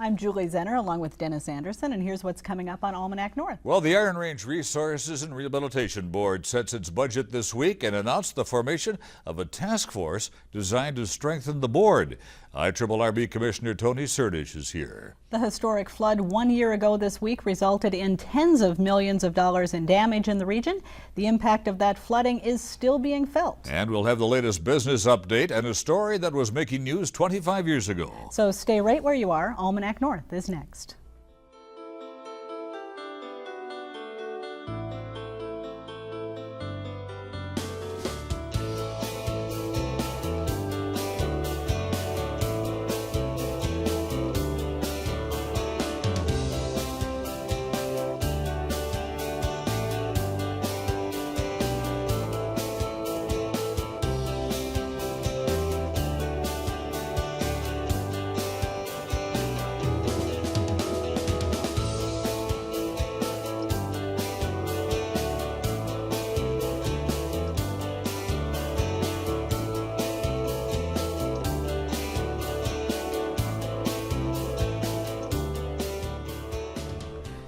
I'm Julie Zenner along with Dennis Anderson, and here's what's coming up on Almanac North. Well, the Iron Range Resources and Rehabilitation Board sets its budget this week and announced the formation of a task force designed to strengthen the board. IRRRB Commissioner Tony Sertich is here. The historic flood 1 year ago this week resulted in tens of millions of dollars in damage in the region. The impact of that flooding is still being felt. And we'll have the latest business update and a story that was making news 25 years ago. So stay right where you are. Almanac North is next.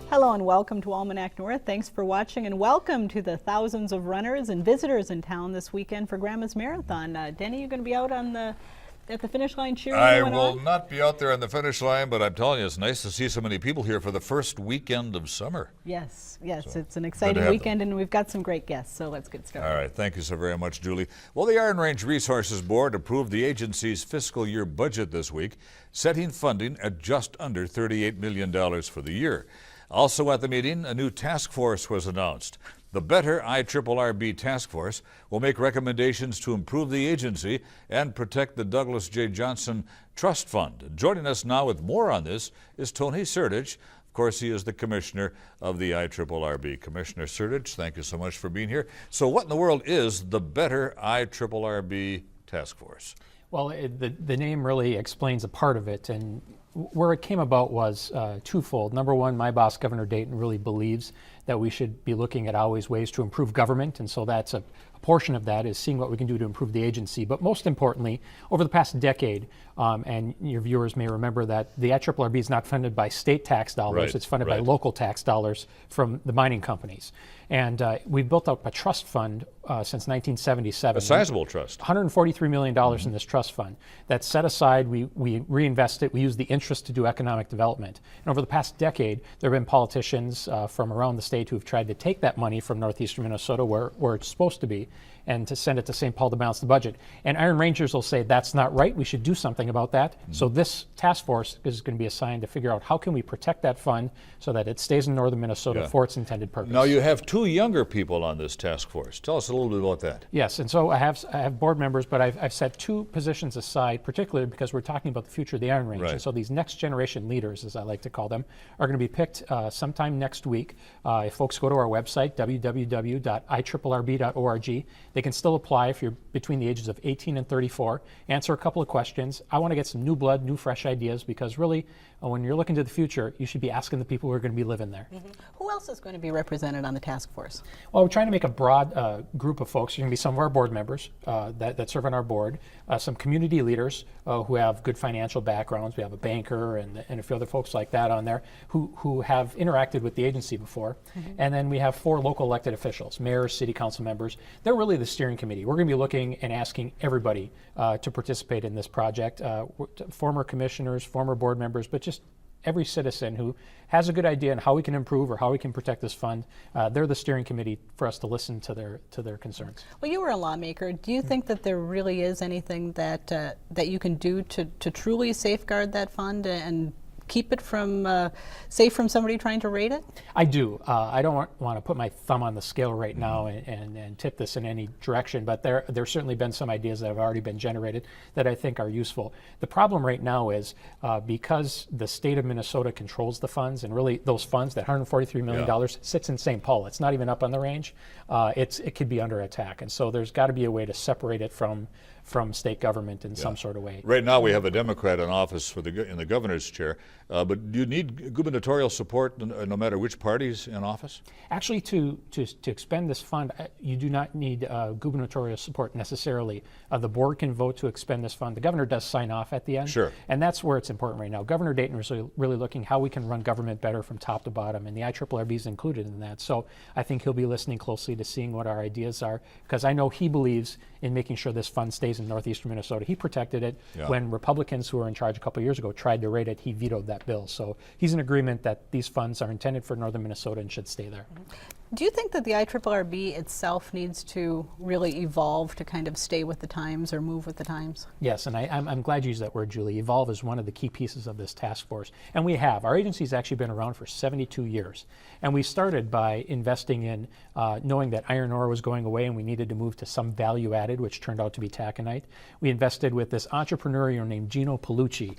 Hello and welcome to Almanac North. Thanks for watching and welcome to the thousands of runners and visitors in town this weekend for Grandma's Marathon. Denny, you going to be out on at the finish line cheering everyone on? I will not be out there on the finish line, but I'm telling you, it's nice to see so many people here for the first weekend of summer. Yes, So, it's an exciting weekend and we've got some great guests, so let's get started. All right, thank you so very much, Julie. Well, the Iron Range Resources Board approved the agency's fiscal year budget this week, setting funding at just under $38 million for the year. Also at the meeting, a new task force was announced. The Better IRRRB Task Force will make recommendations to improve the agency and protect the Douglas J. Johnson Trust Fund. Joining us now with more on this is Tony Sertich. Of course, he is the commissioner of the IRRRB. Commissioner Sertich, thank you so much for being here. So what in the world is the Better IRRRB Task Force? Well, the name really explains a part of it, and where it came about was twofold. Number one, my boss, Governor Dayton, really believes that we should be looking at always ways to improve government, and so that's a portion of that is seeing what we can do to improve the agency. But most importantly, over the past decade, and your viewers may remember that the IRRRB is not funded by state tax dollars, Right, it's funded by local tax dollars from the mining companies. And we've built up a trust fund since 1977. A sizable trust. $143 million in this trust fund that's set aside. We reinvest it. We use the interest to do economic development. And over the past decade, there have been politicians from around the state who have tried to take that money from northeastern Minnesota, where it's supposed to be, and to send it to St. Paul to balance the budget. And Iron Rangers will say that's not right. We should do something about that. So this task force is going to be assigned to figure out how can we protect that fund so that it stays in northern Minnesota for its intended purpose. Now you have two younger people on this task force. Tell us a little bit about that. Yes, and so I have board members, but I've set two positions aside, particularly because we're talking about the future of the Iron Range. Right. And so these next generation leaders, as I like to call them, are going to be picked sometime next week. If folks go to our website, www.IRRRB.org, they can still apply if you're between the ages of 18 and 34, answer a couple of questions. I want to get some new blood, new fresh ideas, because really, when you're looking to the future, you should be asking the people who are going to be living there. Mm-hmm. Who else is going to be represented on the task force? Well, we're trying to make a broad group of folks. You're going to be some of our board members that serve on our board, some community leaders who have good financial backgrounds. We have a banker and a few other folks like that on there who have interacted with the agency before. Mm-hmm. And then we have 4 local elected officials, mayors, city council members. They're really the steering committee. We're going to be looking and asking everybody to participate in this project, former commissioners, former board members, but just every citizen who has a good idea on how we can improve or how we can protect this fund. They're the steering committee for us to listen to their concerns. Well, you were a lawmaker. Do you think that there really is anything that that you can do to truly safeguard that fund and keep it from safe from somebody trying to raid it? I do. I don't want to put my thumb on the scale right now and tip this in any direction, but there's certainly been some ideas that have already been generated that I think are useful. The problem right now is because the state of Minnesota controls the funds, and really those funds, that $143 million sits in St. Paul. It's not even up on the range. It could be under attack, and so there's got to be a way to separate it from from state government in some sort of way. Right now we have a Democrat in office in the governor's chair, but do you need gubernatorial support no matter which party's in office? Actually, to expend this fund, you do not need gubernatorial support necessarily. The board can vote to expend this fund. The governor does sign off at the end. Sure. And that's where it's important right now. Governor Dayton is really looking how we can run government better from top to bottom, and the IRRRB is included in that. So I think he'll be listening closely to seeing what our ideas are, because I know he believes in making sure this fund stays in northeastern Minnesota. He protected it when Republicans who were in charge a couple years ago tried to raid it. He vetoed that bill. So he's in agreement that these funds are intended for northern Minnesota and should stay there. Do you think that the IRRRB itself needs to really evolve to kind of stay with the times or move with the times? Yes, and I'm glad you used that word, Julie. Evolve is one of the key pieces of this task force. And we have. Our agency's actually been around for 72 years. And we started by investing in knowing that iron ore was going away and we needed to move to some value added, which turned out to be taconite. We invested with this entrepreneur named Gino Palucci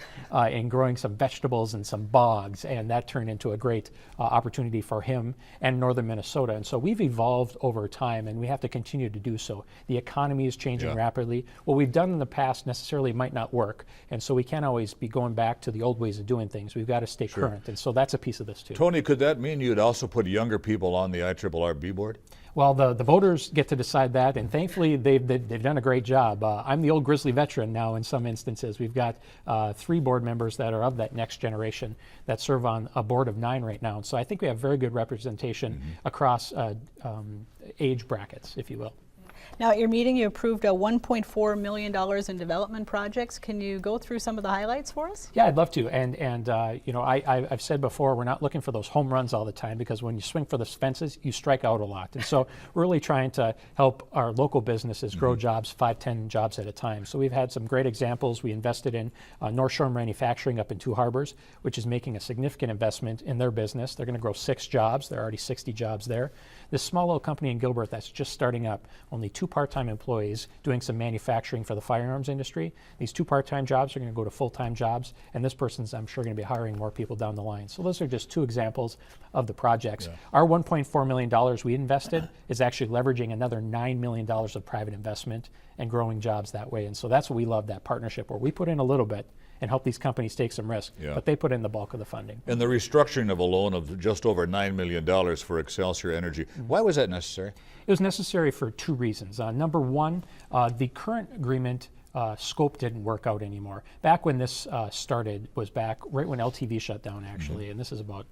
in growing some vegetables and some bogs, and that turned into a great opportunity for him and northern Minnesota. And so we've evolved over time, and we have to continue to do so. The economy is changing rapidly. What we've done in the past necessarily might not work, and so we can't always be going back to the old ways of doing things. We've got to stay current, and so that's a piece of this too. Tony, could that mean you'd also put younger people on the IRRRB board? Well, the voters get to decide that, and thankfully they've done a great job. I'm the old Grizzly veteran now in some instances. We've got 3 board members that are of that next generation that serve on a board of 9 right now. And so I think we have very good representation across age brackets, if you will. Now, at your meeting, you approved $1.4 million in development projects. Can you go through some of the highlights for us? Yeah, I'd love to. And you know, I've said before, we're not looking for those home runs all the time, because when you swing for the fences, you strike out a lot. And so we're really trying to help our local businesses grow jobs, 5, 10 jobs at a time. So we've had some great examples. We invested in North Shore Manufacturing up in Two Harbors, which is making a significant investment in their business. They're going to grow 6 jobs. There are already 60 jobs there. This small little company in Gilbert that's just starting up, only 2 part-time employees doing some manufacturing for the firearms industry. These 2 part-time jobs are going to go to full-time jobs, and this person's, I'm sure, going to be hiring more people down the line. So those are just 2 examples of the projects. Our $1.4 million we invested is actually leveraging another $9 million of private investment and growing jobs that way. And so that's what we love, that partnership where we put in a little bit and help these companies take some risk, but they put in the bulk of the funding. And the restructuring of a loan of just over $9 million for Excelsior Energy, why was that necessary? It was necessary for 2 reasons. Number one, the current agreement scope didn't work out anymore. Back when this started was back right when LTV shut down, actually, and this is about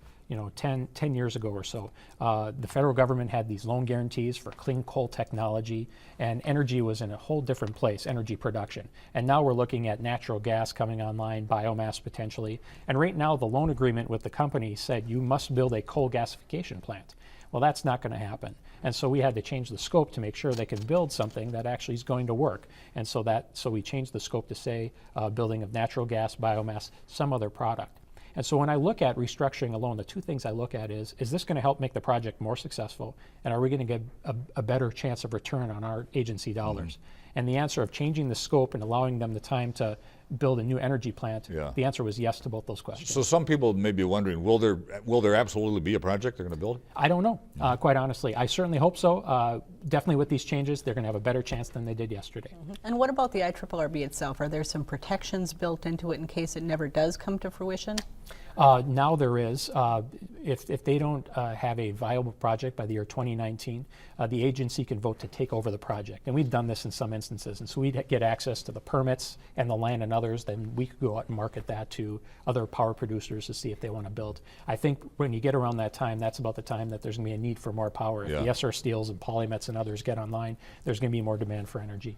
10 years ago or so. The federal government had these loan guarantees for clean coal technology, and energy was in a whole different place, energy production. And now we're looking at natural gas coming online, biomass potentially. And right now the loan agreement with the company said you must build a coal gasification plant. Well, that's not going to happen. And so we had to change the scope to make sure they could build something that actually is going to work. And so we changed the scope to say building of natural gas, biomass, some other product. And so when I look at restructuring a loan, the 2 things I look at is this going to help make the project more successful? And are we going to get a better chance of return on our agency dollars? And the answer of changing the scope and allowing them the time to build a new energy plant, the answer was yes to both those questions. So some people may be wondering, will there absolutely be a project they're going to build? I don't know, quite honestly. I certainly hope so. Definitely with these changes, they're going to have a better chance than they did yesterday. And what about the IRRRB itself? Are there some protections built into it in case it never does come to fruition? Now there is. If they don't have a viable project by the year 2019, the agency can vote to take over the project. And we've done this in some instances. And so we'd get access to the permits and the land and others. Then we could go out and market that to other power producers to see if they want to build. I think when you get around that time, that's about the time that there's going to be a need for more power. If the SR Steels and Polymets and others get online, there's going to be more demand for energy.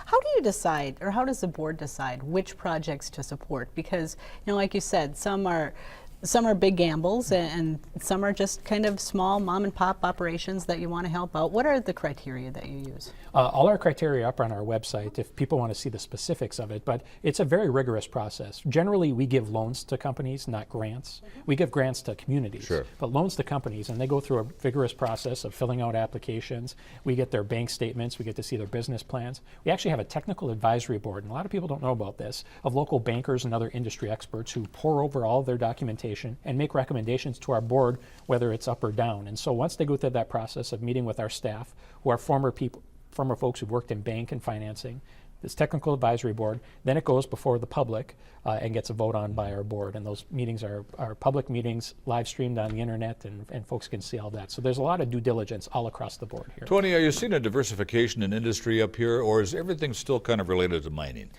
How do you decide, or how does the board decide which projects to support? Because, like you said, some are big gambles and some are just kind of small mom and pop operations that you want to help out. What are the criteria that you use? All our criteria up on our website if people want to see the specifics of it, but it's a very rigorous process. Generally, we give loans to companies, not grants. We give grants to communities, but loans to companies, and they go through a vigorous process of filling out applications. We get their bank statements. We get to see their business plans. We actually have a technical advisory board, and a lot of people don't know about this, of local bankers and other industry experts who pore over all of their documentation and make recommendations to our board, whether it's up or down. And so once they go through that process of meeting with our staff, who are former folks who've worked in bank and financing, this technical advisory board, then it goes before the public and gets a vote on by our board. And those meetings are public meetings, live streamed on the internet, and folks can see all that. So there's a lot of due diligence all across the board here. Tony, are you seeing a diversification in industry up here, or is everything still kind of related to mining?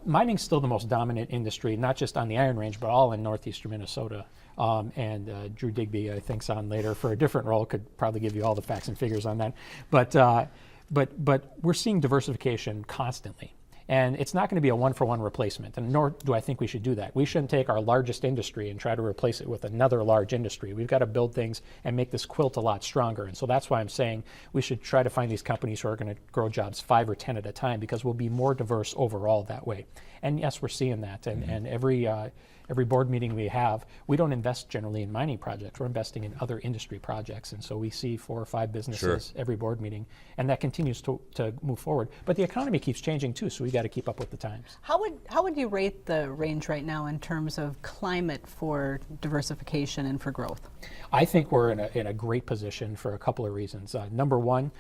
Mining's still the most dominant industry, not just on the Iron Range, but all in northeastern Minnesota. And Drew Digby, I think, is on later for a different role, could probably give you all the facts and figures on that. But we're seeing diversification constantly. And it's not going to be a one-for-one replacement, and nor do I think we should do that. We shouldn't take our largest industry and try to replace it with another large industry. We've got to build things and make this quilt a lot stronger. And so that's why I'm saying we should try to find these companies who are going to grow jobs 5 or 10 at a time, because we'll be more diverse overall that way. And yes, we're seeing that. And every board meeting we have, we don't invest generally in mining projects. We're investing in other industry projects. And so we see 4 or 5 businesses every board meeting, and that continues to move forward. But the economy keeps changing too, so we got to keep up with the times. How would you rate the range right now in terms of climate for diversification and for growth? I think we're in a great position for a couple of reasons. Number one,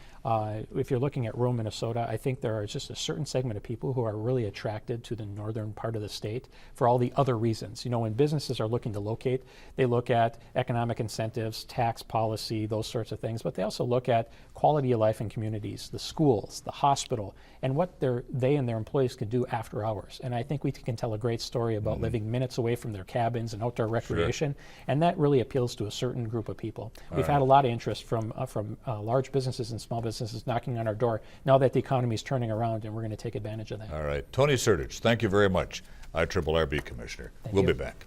if you're looking at rural Minnesota, I think there are just a certain segment of people who are really attracted to the northern part of the state for all the other reasons. You know, when businesses are looking to locate, they look at economic incentives, tax policy, those sorts of things, but they also look at quality of life in communities, the schools, the hospital, and what they and their employees can do after hours. And I think we can tell a great story about living minutes away from their cabins and outdoor recreation, and that really appeals to a certain group of people. We've had a lot of interest from large businesses and small businesses knocking on our door now that the economy is turning around, and we're going to take advantage of that. All right. Tony Sertich, thank you very much, IRRRB Commissioner. We'll be back.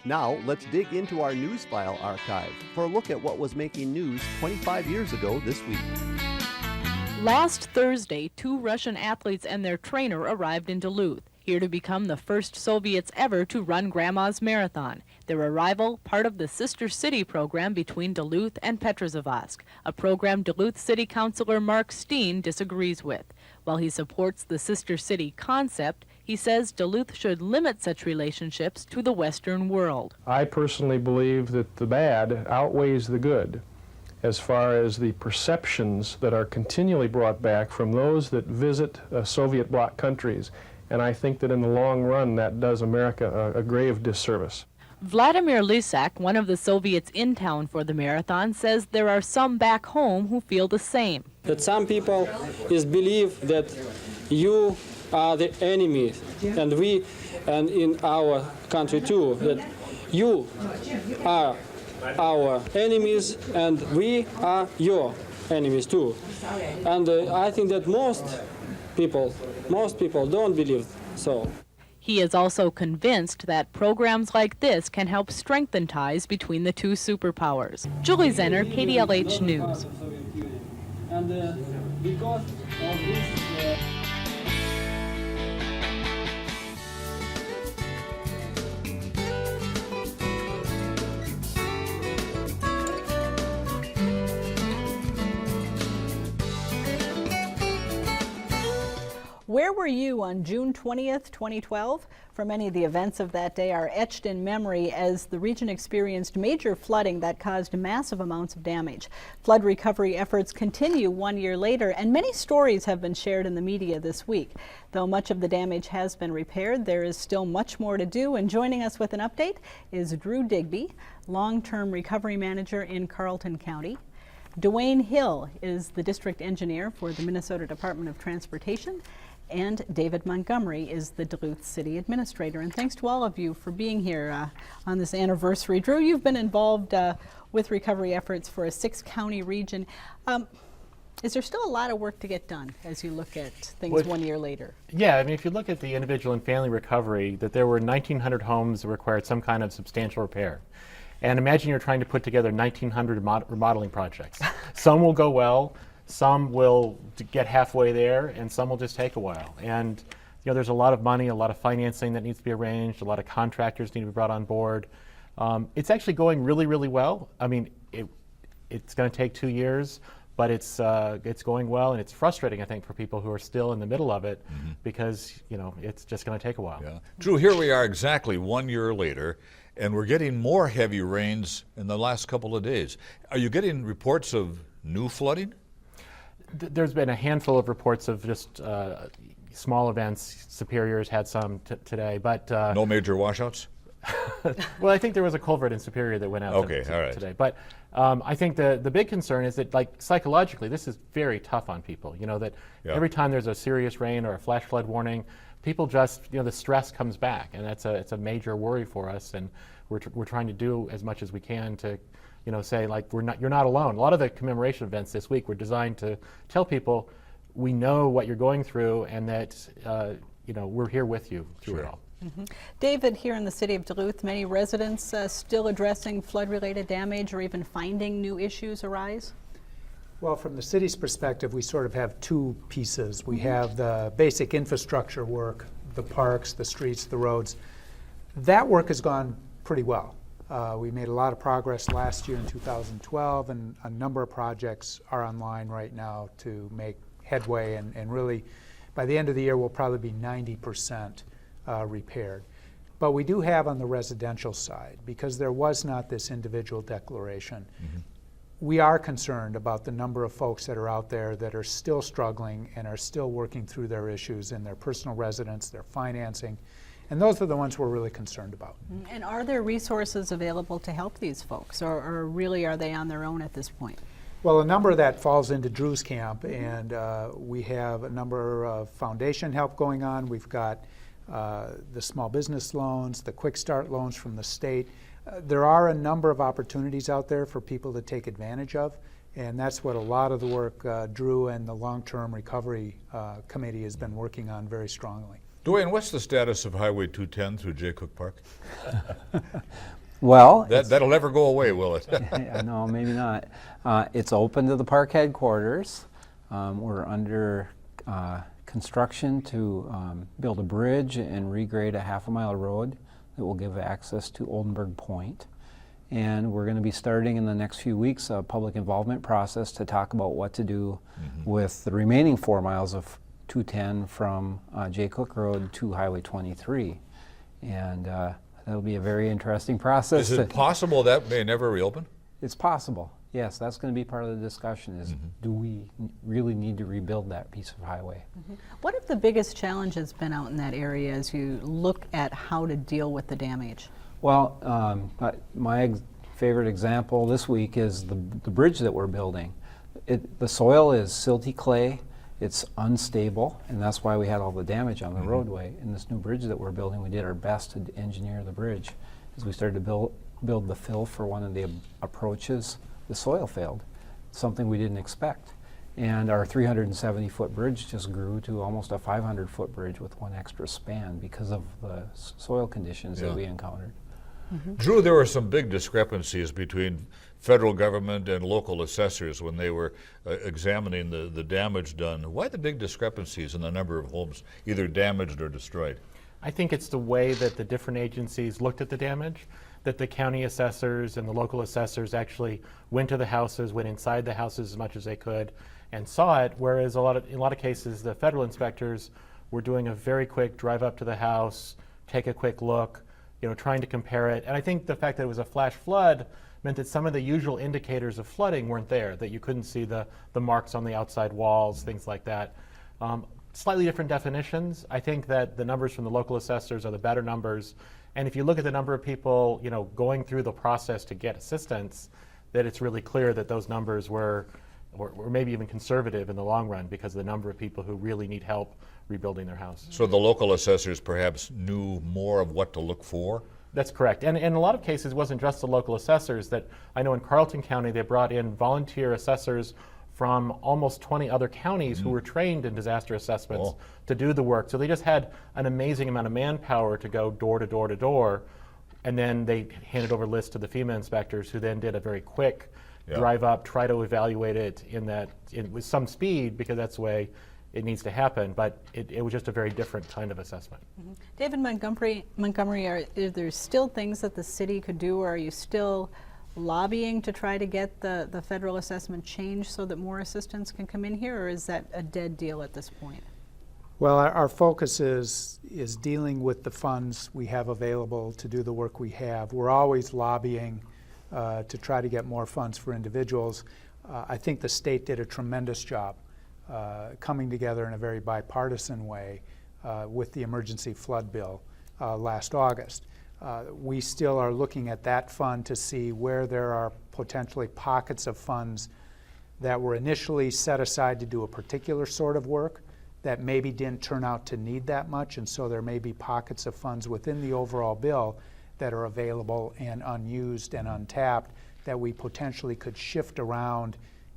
Now, let's dig into our news file archive for a look at what was making news 25 years ago this week. Last Thursday, 2 Russian athletes and their trainer arrived in Duluth, here to become the first Soviets ever to run Grandma's Marathon. Their arrival, part of the Sister City program between Duluth and Petrozavodsk, a program Duluth City Councilor Mark Steen disagrees with. While he supports the Sister City concept, he says Duluth should limit such relationships to the Western world. I personally believe that the bad outweighs the good as far as the perceptions that are continually brought back from those that visit Soviet bloc countries. And I think that in the long run, that does America a grave disservice. Vladimir Lysak, one of the Soviets in town for the marathon, says there are some back home who feel the same. That some people believe that you are the enemies, and in our country too, that you are our enemies and we are your enemies too. And I think that most people don't believe so. He is also convinced that programs like this can help strengthen ties between the 2 superpowers. Julie Zenner, KDLH News. And because of this, Where were you on June 20th, 2012? For many, the events of that day are etched in memory as the region experienced major flooding that caused massive amounts of damage. Flood recovery efforts continue 1 year later, and many stories have been shared in the media this week. Though much of the damage has been repaired, there is still much more to do, and joining us with an update is Drew Digby, long-term recovery manager in Carlton County. Duane Hill is the district engineer for the Minnesota Department of Transportation, and David Montgomery is the Duluth City Administrator. And thanks to all of you for being here on this anniversary. Drew, you've been involved with recovery efforts for a 6-county region. Is there still a lot of work to get done as you look at things 1 year later? Yeah, I mean, if you look at the individual and family recovery, that there were 1,900 homes that required some kind of substantial repair. And imagine you're trying to put together 1,900 remodeling projects. Some will go well, some will get halfway there, and some will just take a while. And you know, there's a lot of money, a lot of financing that needs to be arranged, a lot of contractors need to be brought on board. It's actually going really, really well. I mean, it's going to take 2 years, but it's going well, and it's frustrating, I think, for people who are still in the middle of it, because it's just going to take a while. Yeah. Drew, here we are exactly 1 year later, and we're getting more heavy rains in the last couple of days. Are you getting reports of new flooding? There's been a handful of reports of just small events. Superior's had some today, but no major washouts? Well, I think there was a culvert in Superior that went out today. But I think the big concern is that, like, psychologically, this is very tough on people. That every time there's a serious rain or a flash flood warning, people just, the stress comes back, and it's a major worry for us. And we're trying to do as much as we can to, say, like, you're not alone. A lot of the commemoration events this week were designed to tell people we know what you're going through, and that we're here with you through it all. David, here in the city of Duluth, many residents still addressing flood-related damage or even finding new issues arise? Well, from the city's perspective, we sort of have two pieces. We have the basic infrastructure work, the parks, the streets, the roads. That work has gone pretty well. We made a lot of progress last year in 2012, and a number of projects are online right now to make headway, and really, by the end of the year, we'll probably be 90% repaired. But we do have on the residential side, because there was not this individual declaration, we are concerned about the number of folks that are out there that are still struggling and are still working through their issues in their personal residence, their financing, and those are the ones we're really concerned about. And are there resources available to help these folks, or really are they on their own at this point? Well, a number of that falls into Drew's camp, and we have a number of foundation help going on. We've got the small business loans, the quick start loans from the state. There are a number of opportunities out there for people to take advantage of, and that's what a lot of the work Drew and the long-term recovery committee has been working on very strongly. Duane, what's the status of Highway 210 through Jakob-Park? Well, that'll never go away, will it? no, maybe not. It's open to the park headquarters. We're under construction to build a bridge and regrade a half-a-mile road that will give access to Oldenburg Point. And we're going to be starting in the next few weeks a public involvement process to talk about what to do with the remaining 4 miles of 210 from Jay Cook Road to Highway 23. And that'll be a very interesting process. Is it possible that may never reopen? It's possible. Yes, that's going to be part of the discussion is do we really need to rebuild that piece of highway? What have the biggest challenges been out in that area as you look at how to deal with the damage? Well, my favorite example this week is the bridge that we're building. The soil is silty clay, it's unstable, and that's why we had all the damage on the roadway. In this new bridge that we're building, we did our best to engineer the bridge. As we started to build the fill for one of the approaches, the soil failed, something we didn't expect. And our 370-foot bridge just grew to almost a 500-foot bridge with one extra span because of the soil conditions that we encountered. Drew, there were some big discrepancies between federal government and local assessors when they were examining the damage done. Why the big discrepancies in the number of homes either damaged or destroyed? I think it's the way that the different agencies looked at the damage, that the county assessors and the local assessors actually went to the houses, went inside the houses as much as they could, and saw it, whereas in a lot of cases the federal inspectors were doing a very quick drive up to the house, take a quick look, trying to compare it. And I think the fact that it was a flash flood meant that some of the usual indicators of flooding weren't there, that you couldn't see the marks on the outside walls, things like that. Slightly different definitions. I think that the numbers from the local assessors are the better numbers. And if you look at the number of people, going through the process to get assistance, that it's really clear that those numbers were maybe even conservative in the long run because of the number of people who really need help rebuilding their house. So the local assessors perhaps knew more of what to look for? That's correct. And in a lot of cases, it wasn't just the local assessors. That I know in Carlton County, they brought in volunteer assessors from almost 20 other counties who were trained in disaster assessments to do the work. So they just had an amazing amount of manpower to go door to door to door. And then they handed over lists to the FEMA inspectors who then did a very quick drive up, try to evaluate it with some speed, because that's the way it needs to happen, but it was just a very different kind of assessment. David Montgomery, are there still things that the city could do, or are you still lobbying to try to get the federal assessment changed so that more assistance can come in here, or is that a dead deal at this point? Well, our focus is dealing with the funds we have available to do the work we have. We're always lobbying to try to get more funds for individuals. I think the state did a tremendous job coming together in a very bipartisan way with the emergency flood bill last August. We still are looking at that fund to see where there are potentially pockets of funds that were initially set aside to do a particular sort of work that maybe didn't turn out to need that much, and so there may be pockets of funds within the overall bill that are available and unused and untapped that we potentially could shift around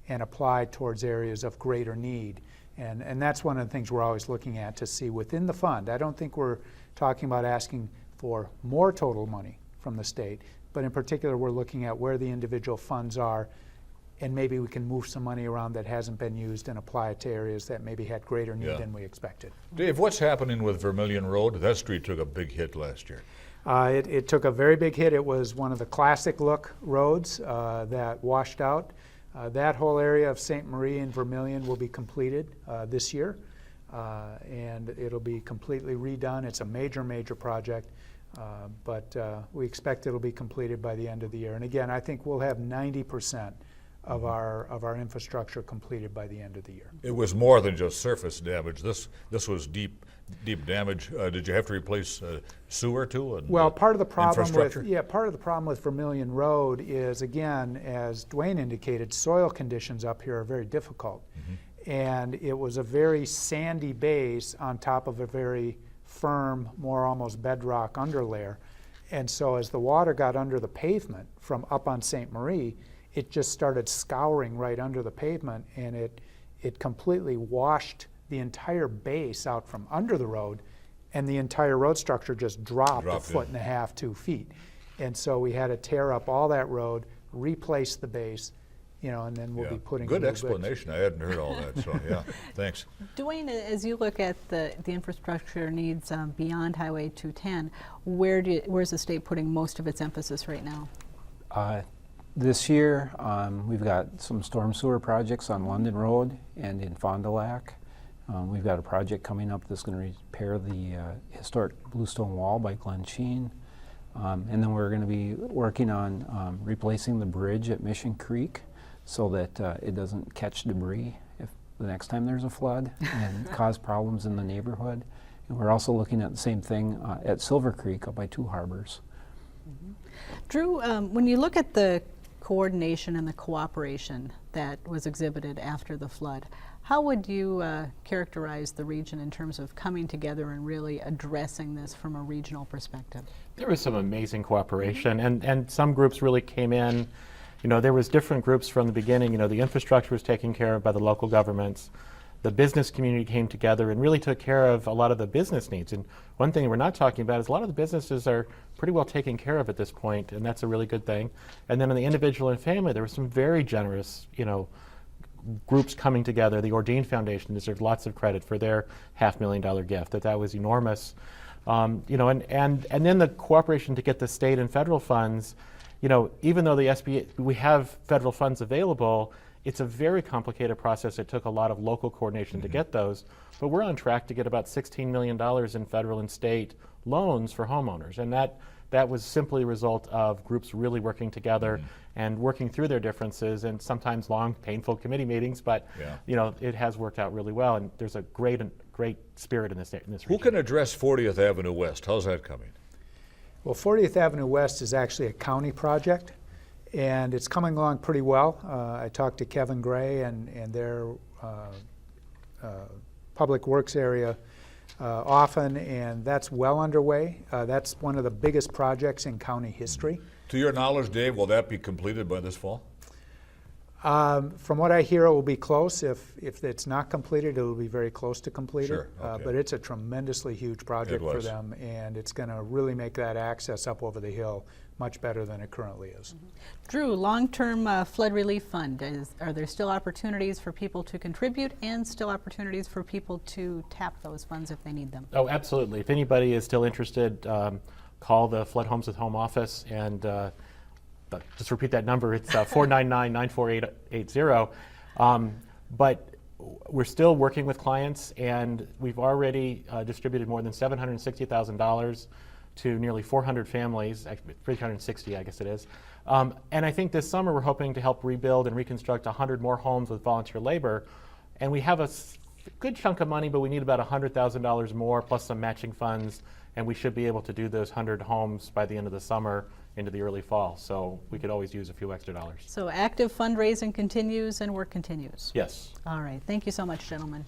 and apply towards areas of greater need. And that's one of the things we're always looking at to see within the fund. I don't think we're talking about asking for more total money from the state, but in particular we're looking at where the individual funds are, and maybe we can move some money around that hasn't been used and apply it to areas that maybe had greater need than we expected. Dave, what's happening with Vermillion Road? That street took a big hit last year. It took a very big hit. It was one of the classic look roads that washed out. That whole area of St. Marie and Vermillion will be completed this year, and it'll be completely redone. It's a major, major project, but we expect it'll be completed by the end of the year. And again, I think we'll have 90% of our infrastructure completed by the end of the year. It was more than just surface damage. This was deep damage. Did you have to replace sewer too? And, well, part of the problem with Vermillion Road is, again, as Duane indicated, soil conditions up here are very difficult, and it was a very sandy base on top of a very firm, more almost bedrock underlayer, and so as the water got under the pavement from up on St. Marie, it just started scouring right under the pavement, and it completely washed the entire base out from under the road, and the entire road structure just dropped a foot and a half, 2 feet. And so we had to tear up all that road, replace the base, and then we'll be putting good explanation. I hadn't heard all that, so yeah, thanks. Duane, as you look at the infrastructure needs beyond Highway 210, where's the state putting most of its emphasis right now? This year, we've got some storm sewer projects on London Road and in Fond du Lac. We've got a project coming up that's going to repair the historic bluestone wall by Glen Sheen. And then we're going to be working on replacing the bridge at Mission Creek so that it doesn't catch debris if the next time there's a flood and cause problems in the neighborhood. And we're also looking at the same thing at Silver Creek up by Two Harbors. Drew, when you look at the coordination and the cooperation that was exhibited after the flood, how would you characterize the region in terms of coming together and really addressing this from a regional perspective? There was some amazing cooperation, and some groups really came in. There was different groups from the beginning. The infrastructure was taken care of by the local governments. The business community came together and really took care of a lot of the business needs. And one thing we're not talking about is a lot of the businesses are pretty well taken care of at this point, and that's a really good thing. And then on the individual and family, there were some very generous, groups coming together. The Ordine Foundation deserves lots of credit for their $500,000 gift. That was enormous. And then the cooperation to get the state and federal funds. Even though the SBA, we have federal funds available, it's a very complicated process. It took a lot of local coordination to get those, but we're on track to get about $16 million in federal and state loans for homeowners, and that was simply a result of groups really working together and working through their differences, and sometimes long, painful committee meetings, but it has worked out really well, and there's a great spirit in this region. Who can address 40th Avenue West? How's that coming? Well, 40th Avenue West is actually a county project, and it's coming along pretty well. I talked to Kevin Gray and their public works area often, and that's well underway. That's one of the biggest projects in county history. To your knowledge, Dave, will that be completed by this fall? From what I hear, it will be close. If it's not completed, it will be very close to completed. Sure, okay. But it's a tremendously huge project for was. them, and it's going to really make that access up over the hill much better than it currently is. Drew, long-term flood relief fund, are there still opportunities for people to contribute and still opportunities for people to tap those funds if they need them? Oh, absolutely. If anybody is still interested, call the Flood Homes at Home office and just repeat that number. It's 499-94880. But we're still working with clients, and we've already distributed more than $760,000 to nearly 400 families, actually 360, I guess it is. And I think this summer we're hoping to help rebuild and reconstruct 100 more homes with volunteer labor. And we have a good chunk of money, but we need about $100,000 more plus some matching funds, and we should be able to do those 100 homes by the end of the summer into the early fall. So we could always use a few extra dollars. So active fundraising continues and work continues. Yes. All right. Thank you so much, gentlemen.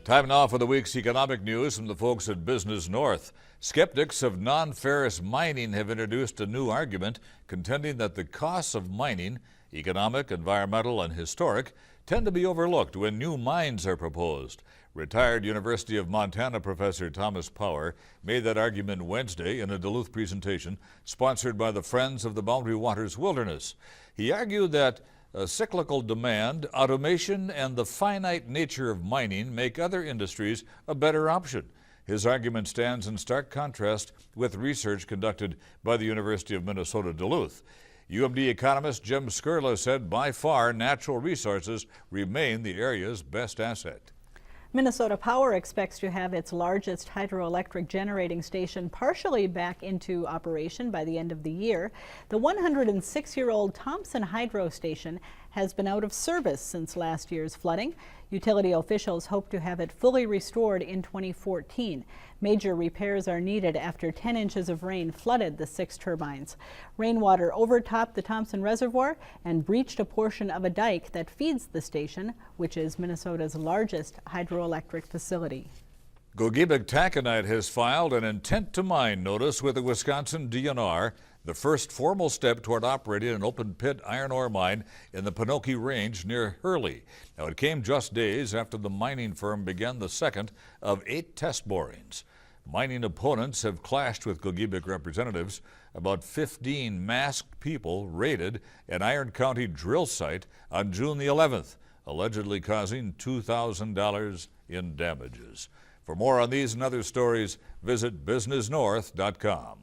Time now for the week's economic news from the folks at Business North. Skeptics of non-ferrous mining have introduced a new argument contending that the costs of mining, economic, environmental, and historic, tend to be overlooked when new mines are proposed. Retired University of Montana professor Thomas Power made that argument Wednesday in a Duluth presentation sponsored by the Friends of the Boundary Waters Wilderness. He argued that cyclical demand, automation, and the finite nature of mining make other industries a better option. His argument stands in stark contrast with research conducted by the University of Minnesota Duluth. UMD economist Jim Skurla said by far natural resources remain the area's best asset. Minnesota Power expects to have its largest hydroelectric generating station partially back into operation by the end of the year. The 106-year-old Thompson Hydro Station has been out of service since last year's flooding. Utility officials hope to have it fully restored in 2014. Major repairs are needed after 10 inches of rain flooded the 6 turbines. Rainwater overtopped the Thompson Reservoir and breached a portion of a dike that feeds the station, which is Minnesota's largest hydroelectric facility. Gogebic Taconite has filed an intent to mine notice with the Wisconsin DNR, the first formal step toward operating an open-pit iron ore mine in the Pinocchi Range near Hurley. Now, it came just days after the mining firm began the second of 8 test borings. Mining opponents have clashed with Gogebic representatives. About 15 masked people raided an Iron County drill site on June the 11th, allegedly causing $2,000 in damages. For more on these and other stories, visit businessnorth.com.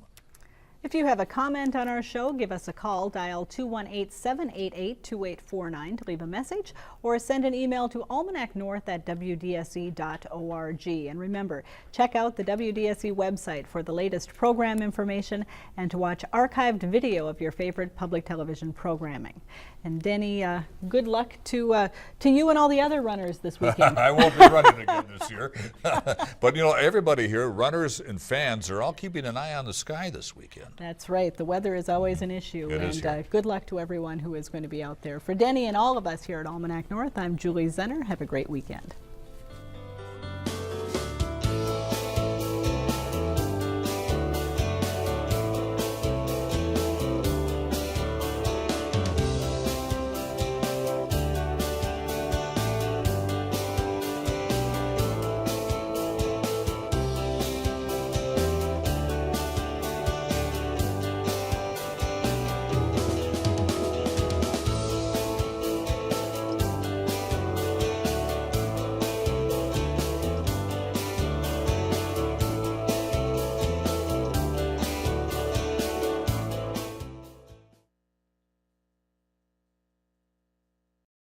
If you have a comment on our show, give us a call. Dial 218-788-2849 to leave a message, or send an email to almanacnorth@wdse.org. And remember, check out the WDSE website for the latest program information and to watch archived video of your favorite public television programming. And Denny, good luck to you and all the other runners this weekend. I won't be running again this year. But you know, everybody here, runners and fans, are all keeping an eye on the sky this weekend. That's right. The weather is always an issue. It is here. Good luck to everyone who is going to be out there. For Denny and all of us here at Almanac North, I'm Julie Zenner. Have a great weekend.